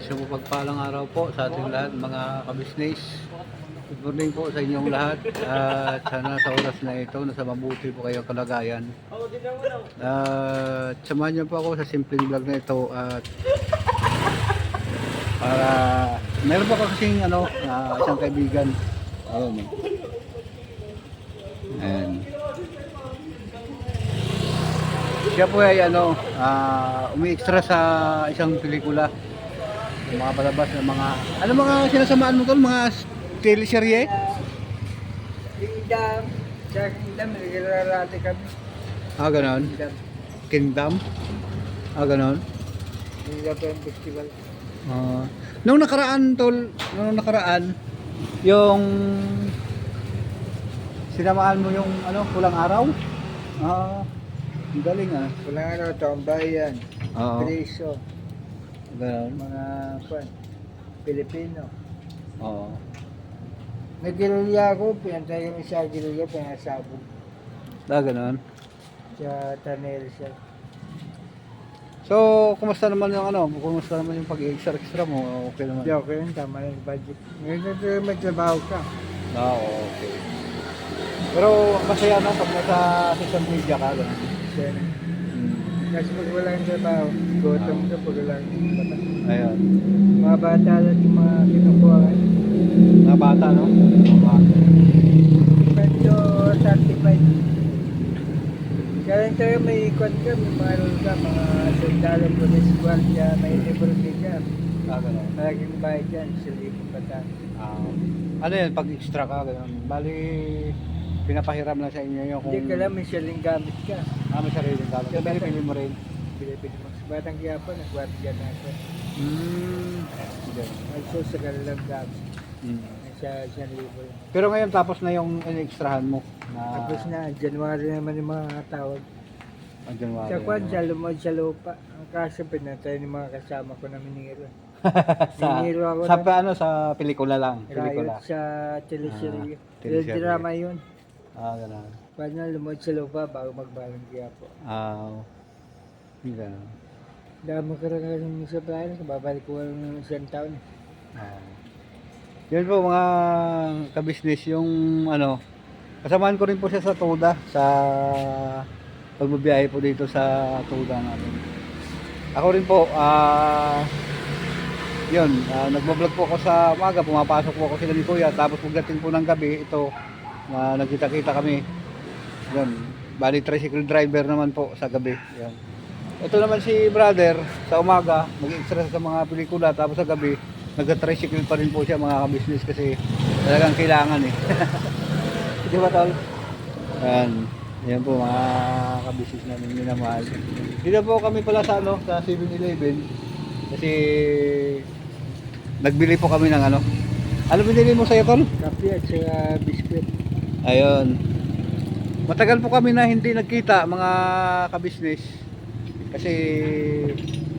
Isang mapagpalang araw po sa ating lahat mga kabisnes. Good morning po sa inyong lahat at sana sa oras na ito nasa mabuti po kayong kalagayan. At samahan niyo po ako sa simpleng vlog na ito at para meron po kasing isang kaibigan. Ayun. Ayan. Siya po ay umi-extra sa isang pelikula. Yung mga palabas ng mga sinasamaan mo tol, mga teleserye? Kingdom, naglalarte kami. Ganon. Kingdom? Ganon. Kingdom Festival. Nung nakaraan, yung sinamaan mo yung pulang araw? Ang galing Walang tambayan, Oo. preso, Ganon. mga Pilipino. Oo. Nag-girilya ako, pinantay kami sa girilya, pinasabog. Ganon. Sa tunnel siya. So, kumusta naman yung pag-extra mo? Okay naman? Hindi okay yun, tama na yung budget. Ngayon magtrabaho ka. Okay. Pero masaya pag nasa social media ka, gano'n. Siya na. Kasi pag wala yung trabaho, gutom ka pag wala yung bata. Ayun. Mga bata lang yung mga kinukuha ka. Mga bata, no? Mga bata. Medyo 35. Kaya tayo may ikot ka, may mga sundalo, police, guardia, may libre ka. Gano'n. Laging bayad dyan, silipong bata. Ano yan, pag extra ka, gano'n. Bali, pinapahiram lang sa inyo yung kung... Hindi ka lang, may siling gamit ka. May sariling gamit. Sa bata. Pili mo rin. Pilipin mo. Sa batang Quiapo, nagwardiya na ako. Okay. Nagsusagal lang gamit. Mm. Sa libre. Pero ngayon tapos na yung in-extrahan mo. Tapos na, January naman yung mga tawag. Ang January. Sa kwan, sa lumod sa lupa. Ang kaso, pinatay ng mga kasama ko na miniro. sa, Miniro ako sa pelikula lang. Pelikula. riot sa teleserye. teleserye. Drama yun. Gano'n. Paano lumod sa lupa bago magbalang Quiapo. Gano'n. Dami ka rin sa bahay, babalik ko ng isang taon. Yun po mga kabisnes yung kasamahan ko rin po siya sa Toda sa pagbabiyahe po dito sa Toda natin. Ako rin po nagbablog po ako sa umaga, pumapasok po ako sila ni Kuya, tapos pagdating po ng gabi ito nagkita-kita kami. Yun, bali tricycle driver naman po sa gabi. Yan. Ito naman si brother sa umaga mag-extra sa mga pelikula, tapos sa gabi nag-tricycle pa rin po siya mga kabisnes kasi talagang kailangan di ba tol? Yan po mga kabisnes namin minamahal. Dito po kami pala sa sa 7-Eleven kasi nagbili po kami ng ano binili mo sa'yo tol? Kape at saka biskwit. Ayun, matagal po kami na hindi nagkita mga kabisnes kasi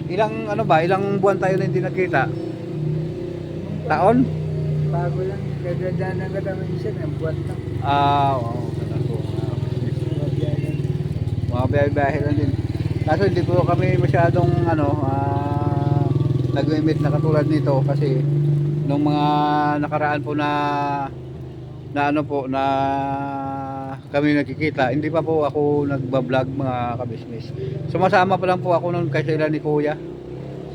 ilang buwan tayo na hindi nagkita. Taon? Bago lang, gagandaan ka naman isa, ng buwan lang. Oo, ganun po mga biyahe lang din. Kaso hindi po kami masyadong nag-meet na katulad nito kasi nung mga nakaraan po na kami nagkikita, hindi pa po ako nagba-vlog mga kabisnes. Sumasama pa lang po ako nung kasi sila ni Kuya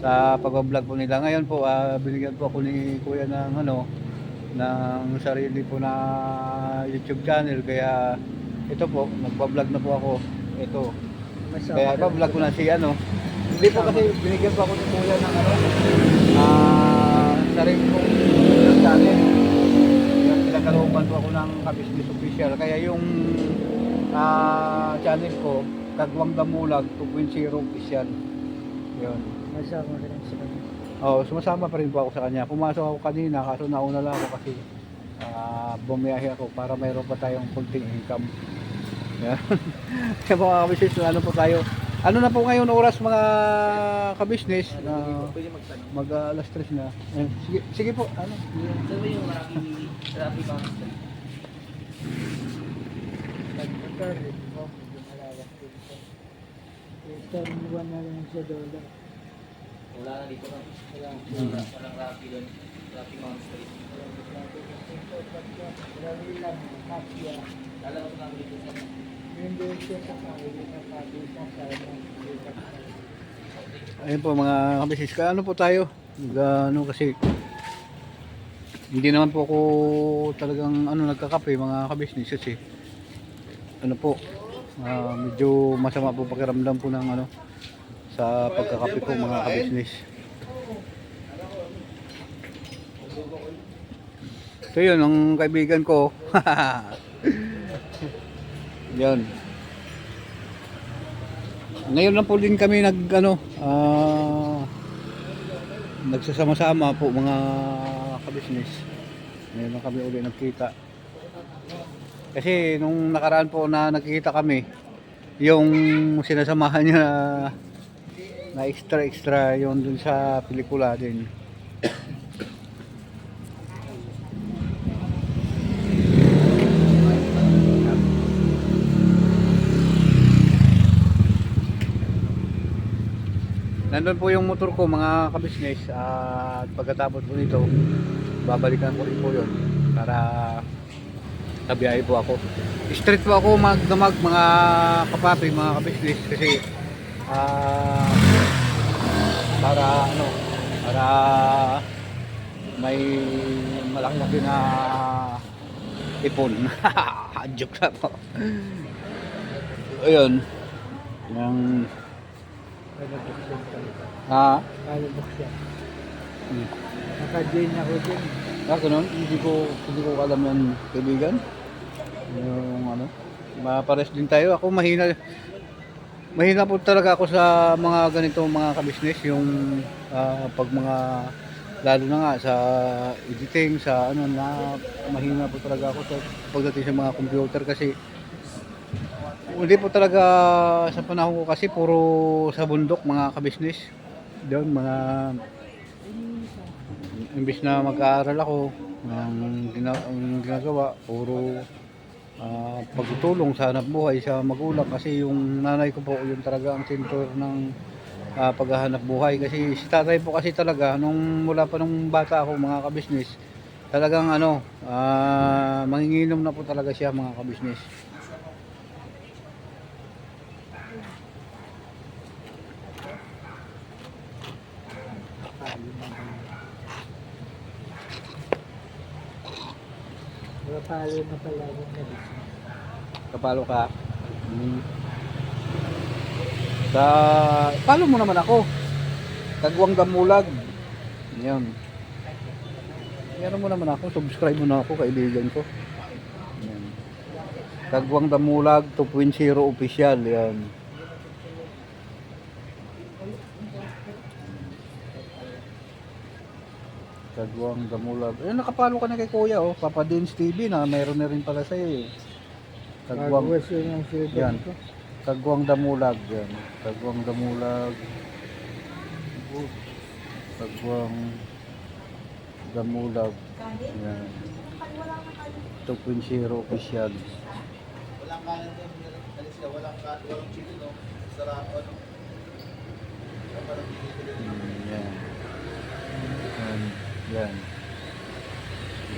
sa pag-vlog po nila. Ngayon po binigyan po ako ni Kuya ng ng sarili po na YouTube channel, kaya ito po nagba-vlog na po ako. Ito. Kaya iba-vlog ko na si Hindi po kasi binigyan po ako ni Kuya ng sarili kong YouTube channel. Yung pinagkalooban po ako ng Kabisnes Official. Kaya yung channel ko, Kagwang Damulag 2.0 Official. Yun. Masama ka rin sa kanya. Sumasama pa rin po ako sa kanya. Pumasok ako kanina kaso nauna lang ako kasi bumiyahe ako para mayroon pa tayong kunting income. Yan. Kaya mga kabisnes, po tayo. Ano na po ngayon oras mga kabisnes? Mag alas 3 na. Sige po. Sabi yung marami bounce. Pagpunta rin mo, medyo malawak din ito. Isang buwan na lang sa dollar. Wala na dito na. Wala. Walang Rocky doon. Rocky Mount Street. Marami lang, kapya. Lalabas namin dito sa Yung doon siya sa kawin na pati sa sana. Ayun po mga kabisis, ano po tayo? Ano kasi hindi naman po ako talagang nagkakape mga kabisnes kasi ano po medyo masama po pakiramdam po ng sa pagkakape po mga kabisnes. Ito yun ang kaibigan ko. Yan. Ngayon lang po din kami nagsasama-sama po mga kabisnes. Ngayon lang kami uli nagkita. Kasi nung nakaraan po na nagkita kami, yung sinasamahan niya na extra yung dun sa pelikula din. Nandun po yung motor ko mga kabisnes at pagkatapos po nito babalikan ko rin po yun para tabiyahe po ako. Straight po ako magdamag mga kapapi mga kabisnes kasi para para may malaki na ipon. Joke lang po. Ayun. Yung Kalabok siya. Naka-join ako din. Ganun, hindi ko alam yan kaibigan. Yung mapares din tayo. Ako mahina po talaga ako sa mga ganito mga kabisnes, yung pag mga lalo na nga sa editing, sa na mahina po talaga ako sa pagdating sa mga computer kasi hindi po talaga sa panahon ko kasi puro sa bundok mga kabisnes. Doon mga imbis na mag-aaral ako, ang ginagawa puro pagtutulong sa hanap buhay sa magulang kasi yung nanay ko po yung talaga ang sentro ng paghahanap buhay kasi si tatay po kasi talaga nung mula pa nung bata ako mga kabisnes talagang manginginom na po talaga siya mga kabisnes. Palo na pala yung nabis. Kapalo ka. Follow mo naman ako. Kagwang Damulag. Yan. Yan mo naman ako. Subscribe mo na ako kaibigan ko. Yan. Kagwang Damulag 2.0 official. Yan. Kagwang Damulag. Nakapalo ka na kay Kuya Papa Dins TV na mayroon na rin pala sa'yo Kagwang. Bago siya ng silban Yan. ko. Kagwang Damulag yan. Kagwang Damulag. Kagwang Damulag. Yan. 2.0 official. Yan. Yan.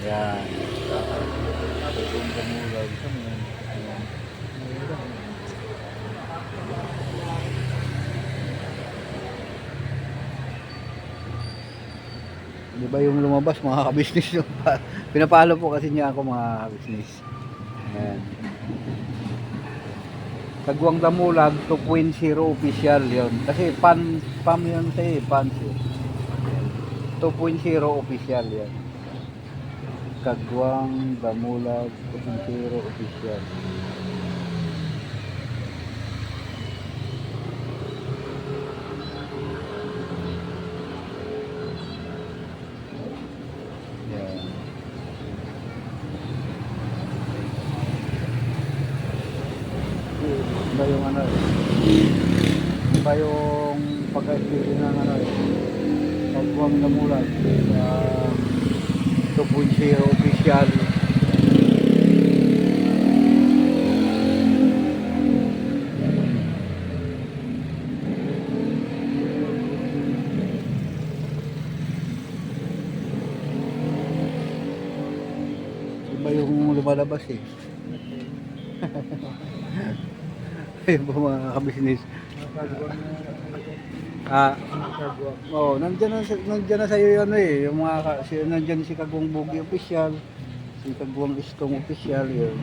Yan. Kagwang Damulag. Yan. Di ba yung lumabas mga kabisnes yung pinapalo po kasi niya ako mga kabisnes. Ayan. Kagwang Damulag 2.0 official yon. Kasi pam yun tayo pants yun. 2.0 official yan. Kagwang Damulag 2.0 official. Iba yung iba yung pagka-explain ng Kagwang Damulag 2.0 official. lumalabas eh. Ayun po mga kabisnes. Nakagawa na. Ah, Nakagawa. oh, nandiyan na sa iyo ano eh, yung mga nandiyan si Kagwang Bugi official, si Kagwang Iskong official yun.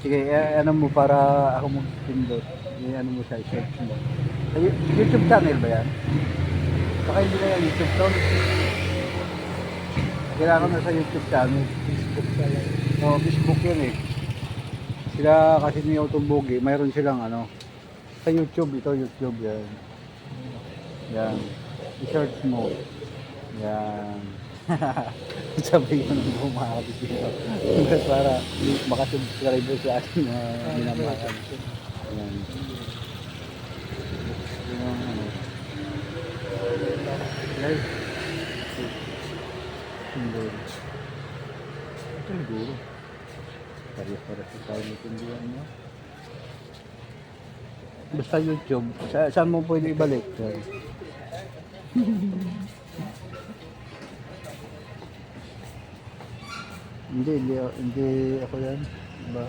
Sige, ano mo para ako mag-pindot. Ano mo sa search mo. Sa YouTube channel ba yan? Baka hindi na yan YouTube channel. Kailangan na sa YouTube channel. Facebook pala. No, Facebook yun eh. Sila kasi ni Otong Bugi, mayroon silang ano, sa YouTube, ito YouTube yan. Yan. I-search mo. Yan. Sabi ko nang bumakabit dito. Para makasubscribe sa ating minamahal. Yan. Yung ano. Guys. Hindi. Ito siguro. Pares-pares tayo natindihan nyo. Basta YouTube. Saan mo pwede ibalik? Hindi ako yan. Diba?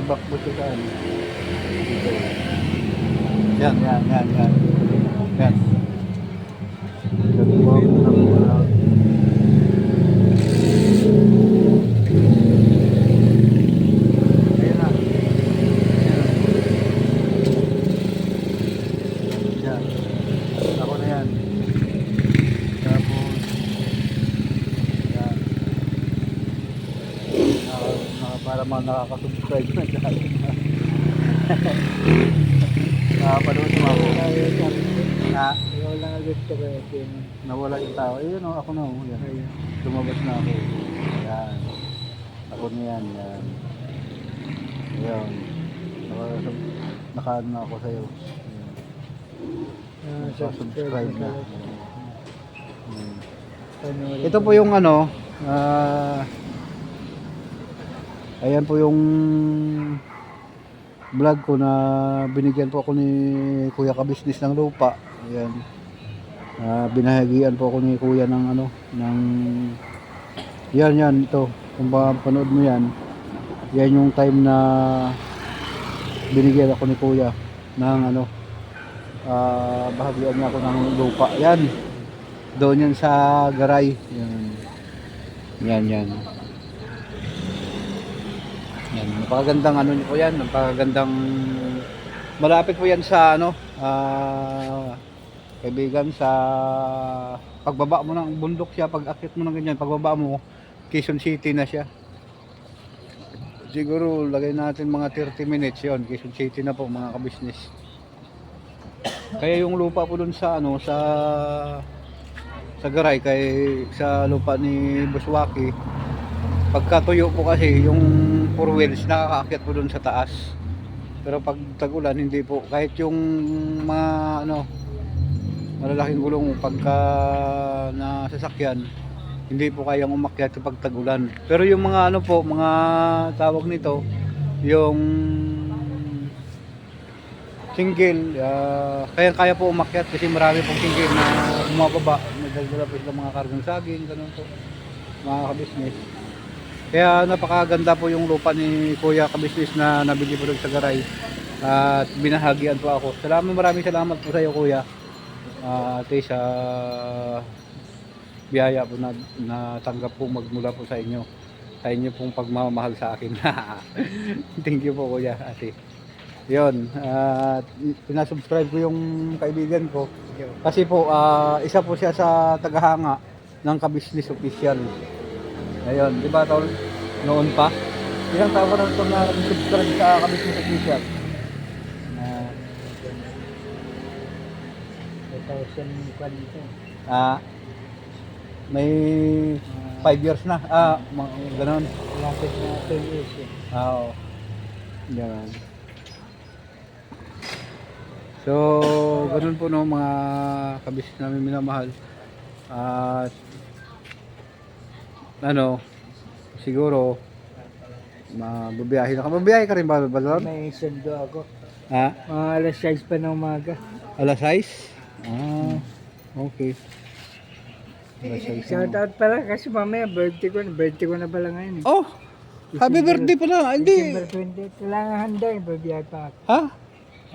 Ibak mo siya saan? Dito. Yan. Yan. Gagawin mo na muna. Ayun na. Yan. Ako na yan. Tapos, yan. Para mga nakaka-subscribe na dahil. Nakapanood mo ako. Na, Wala ulit ka ba yun? nawala yung tao. Ayun o, ako na o. Yan. Ayun. Lumabas na ako. Yan. Ako na yan. Yan. Ayun. Naka-ano na ako sa'yo. Subscribe na. Yan. Ito po yung ano, ayan po yung vlog ko na binigyan po ako ni Kuya Kabisnes ng lupa. Ayan. Binahagian po ako ni Kuya ng ano, ng yan ito. Kung panood mo yan, yan yung time na binigyan ako ni Kuya ng ano, bahagian niya ako ng lupa. Yan. Doon yan sa Garay. Yan. Yan. Napakagandang ano niyo po yan. Napakagandang malapit po yan sa ano, kaibigan, sa pagbaba mo ng bundok siya, pag akit mo ng ganyan, pagbaba mo, Quezon City na siya. Siguro lagay natin mga 30 minutes yon, Quezon City na po mga kabisnes. Kaya yung lupa po dun sa ano, sa Garay, kay sa lupa ni Buswaki, pagkatuyo po kasi yung 4 wheels nakakaakyat po dun sa taas. Pero pag tag-ulan hindi po, kahit yung mga ano, malalaking gulong pagka nasasakyan, hindi po kayang umakyat kapag tag-ulan. Pero yung mga ano po, mga tawag nito, yung single, kaya po umakyat kasi marami pong single na bumababa, nagdadala po sila mga kargang saging, ganun po, mga kabisnes. Kaya napakaganda po yung lupa ni Kuya Kabisnes na nabili po doon sa Garay, at binahagian po ako. Maraming salamat po sa iyo, Kuya, at sa biyaya po na natanggap po magmula po sa inyo pong pagmamahal sa akin. Thank you po, Kuya, ate. Yun, pinasubscribe ko yung kaibigan ko kasi po isa po siya sa tagahanga ng Kabisnes Official. Ayun, di ba tol, noon pa? Ilang taon ko na ito na subscribe sa Kabisnes Official? 2000 kwan ito. May 5 years na. Ganon. Lapit na 10 years eh. Oo. Ganon. So, ganun po no mga kabisnes namin minamahal. At ano, siguro mabibiyahe na ka. Mabiyahe ka rin ba, Balon? May sundo ako. Ha? Mga alas 6 pa ng umaga. Alas 6? Ah, okay. Alas 6. Shout out pala kasi mamaya birthday ko na pala ngayon. Oh, happy birthday pala. Hindi. December 20. Kailangan handa eh, babiyahe pa ako. Ha?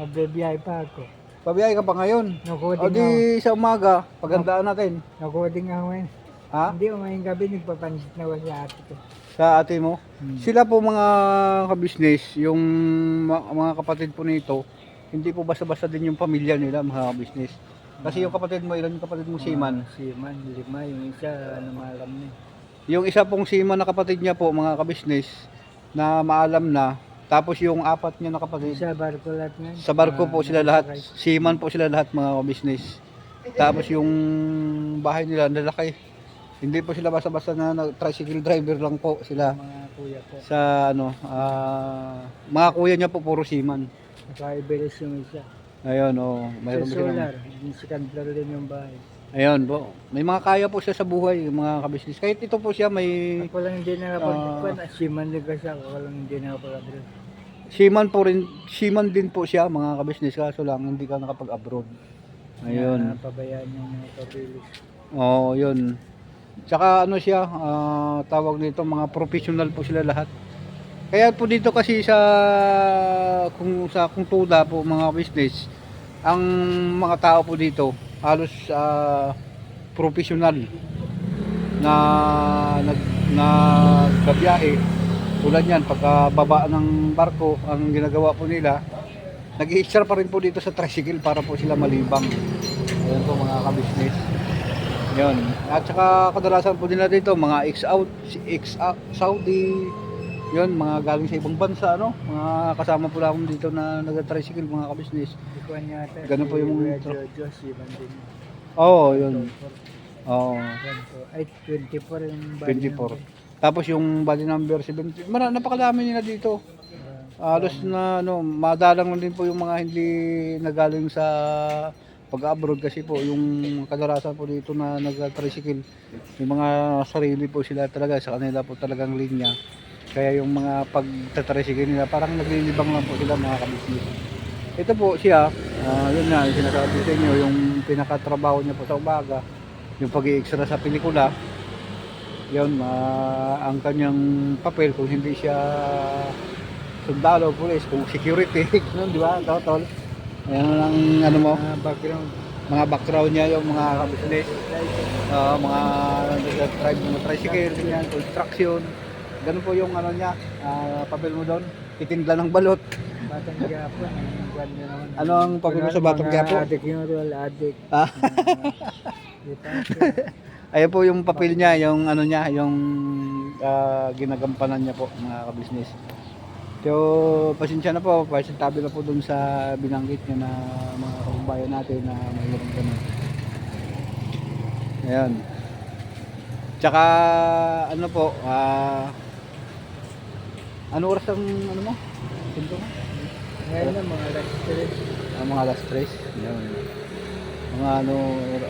Babiyahe pa ako. Pabiyahe ka pa ngayon. O Nakoding di ako. sa umaga, pagandaan natin. Nakoding ako ngayon. Ha? Hindi, umayong gabi nagpapansit na ako sa ate ko. Sa ate mo. Sila po mga kabisnes, yung mga kapatid po nito, hindi po basta-basta din yung pamilya nila, mga kabisnes. Kasi yung kapatid mo, ilan yung kapatid mo seaman? Seaman, 5. Yung isa, ano maalam na eh. Yung isa pong seaman na kapatid niya po, mga kabisnes, na maalam na. Tapos yung apat niya na kapatid, Sa barko lahat ngayon. sa barko po sila lahat, seaman po sila lahat, mga kabisnes. Tapos yung bahay nila, lalaki. Hindi po sila basta-basta na tricycle driver lang po sila. Mga kuya ko. Sa ano, mga kuya niya po puro seaman. Nakaibilis yung isa. Ayun, oh, mayroon Sa po silang. solar, yung second floor din yung bahay. Ayun po. May mga kaya po siya sa buhay, yung mga kabisnes. Kahit ito po siya may Ako lang hindi nakapag-ikwan. Seaman din kasi ako lang hindi nakapag-abroad. seaman po rin, seaman din po siya, mga kabisnes, kaso lang hindi ka nakapag-abroad. Ayun. Pabayaan yung mga pabilis. Oo, yun. Tsaka ano siya, tawag nito, mga professional po sila lahat. Kaya po dito kasi kung tuda po mga business, ang mga tao po dito halos professional na nagbabiyahe. Tulad yan, pagka baba ng barko, ang ginagawa po nila, nag-i-extra pa rin po dito sa tricycle para po sila malibang. Ayan po mga kabisnes. Yun. At saka kadalasan po nila dito, mga Saudi, yun, mga galing sa ibang bansa, ano? Mga kasama po namin dito na nag-tricycle, mga kabisnes. Ikuan niya ata. Ganun po yung mga Kuya Jojo, seaman din. Oo, yun. Oo. Ay, 24 yung bali 24. Tapos yung body number 70, napakadami nila dito. Halos na ano, madalang lang din po yung mga hindi nagaling sa pag-abroad kasi po yung kadalasan po dito na nag-tricycle, yung mga sarili po sila talaga, sa kanila po talagang linya. Kaya yung mga pag-tricycle nila parang naglilibang lang po sila, mga kabisnes. Ito po siya, yun na, yung sinasabi sa inyo, yung pinakatrabaho niya po sa umaga, yung pag-i-extra sa pelikula. Yun, ang kanyang papel kung hindi siya sundalo, police, kung security, yun, di ba? Totol. Ayan ang ano mo, background. mga background niya, yung mga business, mga nag-drive ng tricycle, ganyan, construction. Ganun po yung ano niya, papel mo doon, titinda ng balot. Batang Gapo. Ano ang papel mo sa Batang Gapo? Adik yung real adik. Ah. Ayan po yung papel niya, yung ano niya, yung ginagampanan niya po, mga kabisnes. So, pasensya na po, tabi na po dun sa binanggit niya na mga kababayan natin na mayroon ganun. Ayan. Tsaka, ano po, ano oras ang, ano mo? Pinto mo? Ngayon na mga last stress. Mga alas 3. Ayan. Mga ano,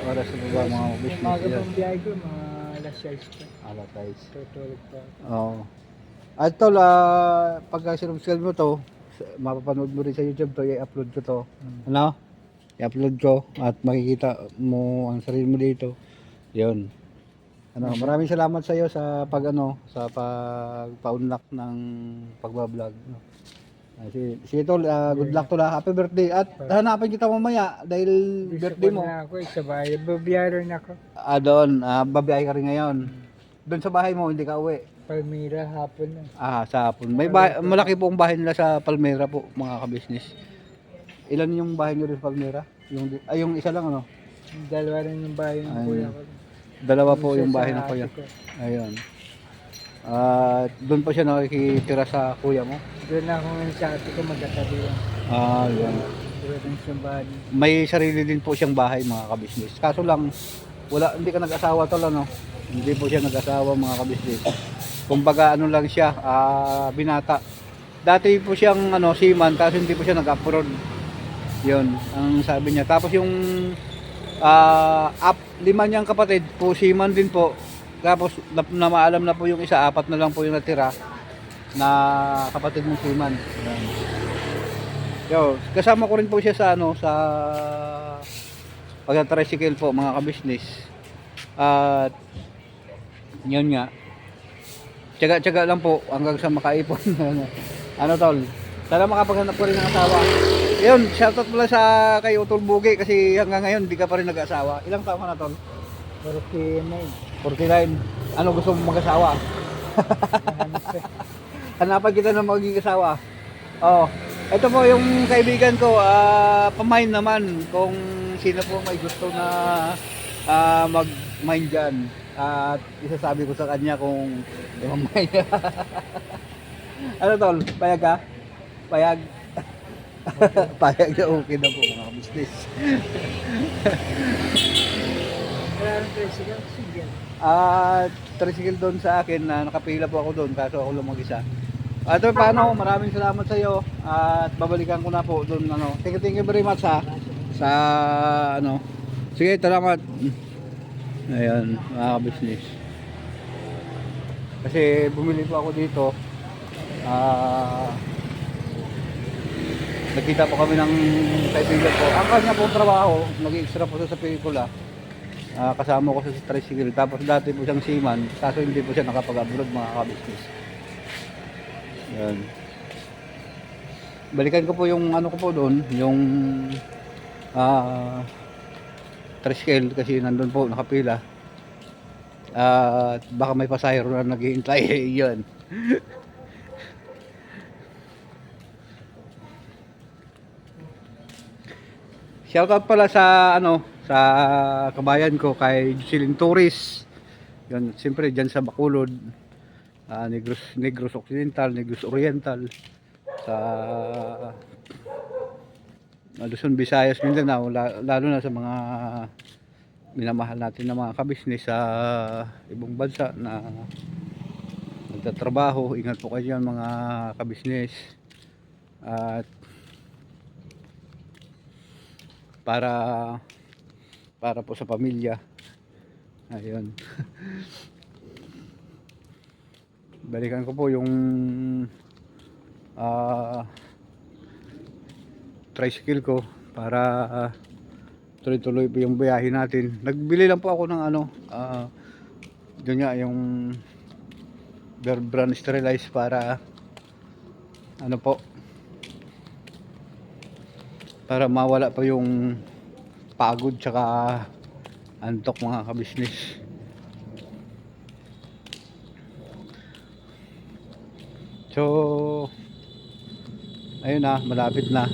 oras na ba, mga business Umaga yan. pang biyahe ko, mga alas 6 pa. Alas 6. Tutulog pa. Oo. At tol, pagka sinubscribe mo to, mapapanood mo rin sa YouTube to, i-upload ko to. Ano? I-upload ko at makikita mo ang sarili mo dito. 'Yon. Ano, maraming salamat sa iyo sa sa pagpa-unlock ng pagba-vlog. Si tol, good luck tol. Happy birthday. At hanapin kita mamaya dahil birthday mo. Na ako, sa bahay. Babiyahe rin ako. Doon, babiyahe ka rin ngayon. Doon sa bahay mo, hindi ka uwi. Palmira, hapon na. Sa hapon. May malaki po ang bahay nila sa Palmera po, mga kabisnes. Ilan yung bahay nila sa Palmera? Yung isa lang ano? Dalawa rin yung bahay ng Ayun. kuya ko. Dalawa po Isa yung sa bahay ng ate kuya. ko. Ayun. Doon pa siya nakikitira sa kuya mo? Doon ako ngayon sa ate ko magkatabi yan. Yun. Doon ang simbahan. May sarili din po siyang bahay, mga kabisnes. Kaso lang, hindi ka nag-asawa tol, ano? Hindi po siya nag-asawa, mga kabisnes. Kumbaga ano lang siya, binata. Dati po siyang seaman, kasi hindi po siya nag-abroad. 'Yon ang sabi niya. Tapos yung 5 niyang kapatid po seaman din po. Tapos na maalam na po yung isa, 4 na lang po yung natira na kapatid ng seaman. Yan. Yo, kasama ko rin po siya sa ano sa pagta-tricycle po mga kabisnes. At yun nga. Tiyaga-tiyaga lang po hanggang sa makaipon. Ano tol? Sana makapaghanap ko rin ng asawa. Yun, shoutout pala sa kay Utol Bugi kasi hanggang ngayon hindi ka pa rin nag-asawa. Ilang taon ka na tol? 49. 49. Ano gusto mo mag-asawa? Hanapan kita ng magiging asawa. Oh, ito po yung kaibigan ko, pamain naman kung sino po may gusto na mag-mine dyan. At isasabi ko sa kanya kung mamay. Ano tol? Payag ka? Payag? Payag na okay na po mga business. Wala nang tricycle, sige. Tricycle doon sa akin na nakapila po ako doon kaso ako lang mag-isa. Ito paano, maraming salamat sa iyo at babalikan ko na po doon ano. Thank you very much ha sa ano. Sige, salamat. Ayan, mga business. Kasi bumili po ako dito. Nagkita po kami ng kaibigan ko. Ang kanya pong trabaho, nag-extra po siya sa pelikula. Kasama ko sa tricycle. Tapos dati po siyang seaman, kaso hindi po siya nakapag-abroad mga kabisnes. Yan. Balikan ko po yung ano ko po doon, yung tricycle kasi nandun po nakapila. At baka may pasahero na naghihintay. Yun. Shoutout pala sa ano sa kabayan ko kay Jocelyn Torres. Yun, siyempre diyan sa Bacolod. Negros Occidental, Negros Oriental sa Luzon, Visayas, Mindanao, lalo na sa mga minamahal natin na mga kabisnes sa ibang bansa na nagtatrabaho. Ingat po kayo dyan mga kabisnes at para po sa pamilya. Ayun. Balikan ko po yung tricycle ko para tuloy-tuloy po yung biyahe natin. Nagbili lang po ako ng ano, doon nga yung Bear Brand Sterilize para ano po, para mawala pa yung pagod tsaka antok mga kabisnes. So ayun na, malapit na.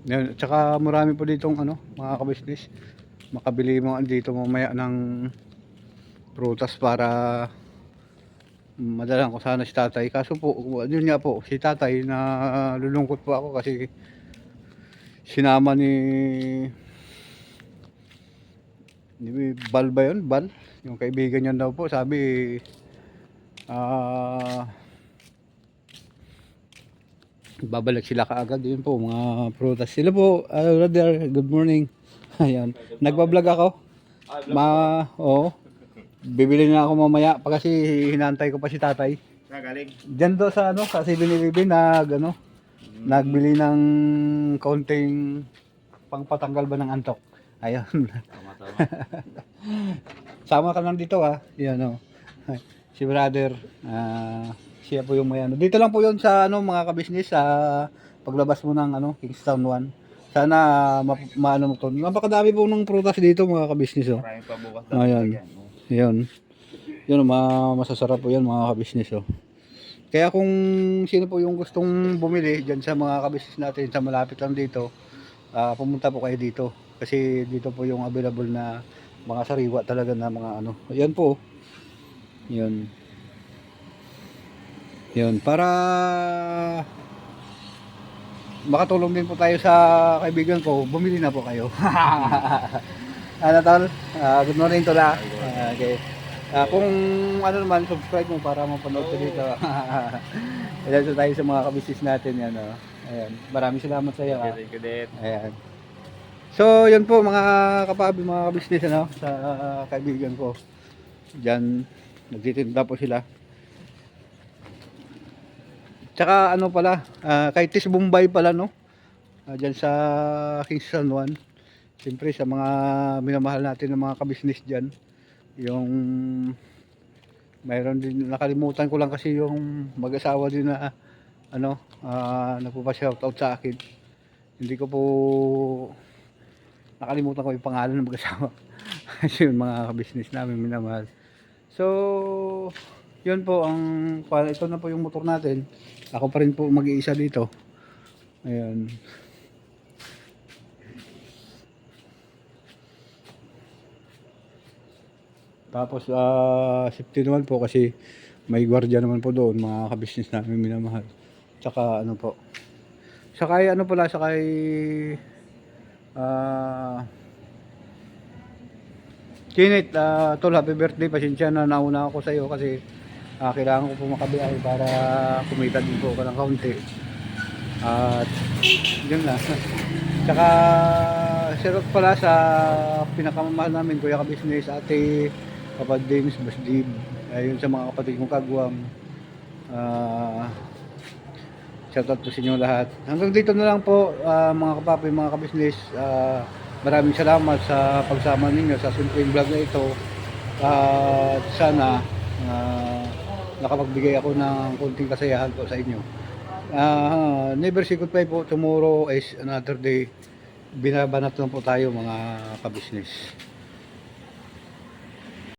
Yan, tsaka marami po ditong ano, mga kabisnes. Makabili mo dito mamaya ng prutas para madalan ko sana si tatay. Kaso po, yun nga po, si tatay na lulungkot po ako kasi sinama ni Bal ba yun? Bal? Yung kaibigan niya daw po, sabi babalik sila kaagad. Yun po, mga prutas. Sila po, brother, good morning. Ayan, nagbablog ako. Oo. Bibili na ako mamaya pa kasi hinantay ko pa si tatay. Galing. Diyan do sa ano, sa 7-Eleven nagbili ng kaunting pangpatanggal ba ng antok. Ayun. Tama-tama. Sama ka lang dito ha. Yan o. Si brother, siya po yung may ano. Dito lang po yun sa ano mga kabisnes sa paglabas mo ng ano, Kingstown 1. Sana maano mo to. Napakadami po ng prutas dito mga kabisnes oh. Maraming pabukas Ayan. Yun. Yun, masasarap po yan mga kabisnes oh. Kaya kung sino po yung gustong bumili dyan sa mga kabisnes natin sa malapit lang dito, pumunta po kayo dito. Kasi dito po yung available na mga sariwa talaga na mga ano. Ayan po. Yun. Yun. Para makatulong din po tayo sa kaibigan ko, bumili na po kayo. Ano tol? Good morning tol ah. Okay. Kung ano naman, subscribe mo para mapanood ko dito. Ilan tayo sa mga kabisnes natin yan. Ayan. Maraming salamat sa iyo. Thank you, Dad. Ayan. So, yun po mga kapabi, mga business ano, sa kaibigan ko. Diyan, nagtitinda po sila. Tsaka ano pala, kay Tis Bombay pala no. Diyan sa King San Juan. Siyempre sa mga minamahal natin ng mga kabisnes diyan, yung mayroon din nakalimutan ko lang kasi yung mag-asawa din na ano, nagpa-shoutout sa akin. Hindi ko po nakalimutan ko yung pangalan ng mag-asawa. Kasi yung mga kabisnes namin minamahal. So, yun po ang ito na po yung motor natin. Ako pa rin po mag-iisa dito. Ayun. Tapos safety naman po kasi may gwardiya naman po doon, mga kabisnes namin minamahal. Tsaka ano po. Sakay ano pala, sakay Kinit, tol, happy birthday. Pasensya na nauna ako sa iyo kasi kailangan ko po makabiyahe para kumita din po ako ng kaunti. At yun na. Tsaka shoutout pala sa pinakamamahal namin, kuya ka-business, ate, kapag James, Basdib, ayun sa mga kapatid kong kagwang. Shoutout po sa inyo lahat. Hanggang dito na lang po mga kapapi, mga ka-business. Maraming salamat sa pagsama ninyo sa simpleng vlog na ito. At sana nakapagbigay ako ng konting kasayahan po sa inyo. Never say goodbye po. Tomorrow is another day. Binabanat lang po tayo mga ka-business.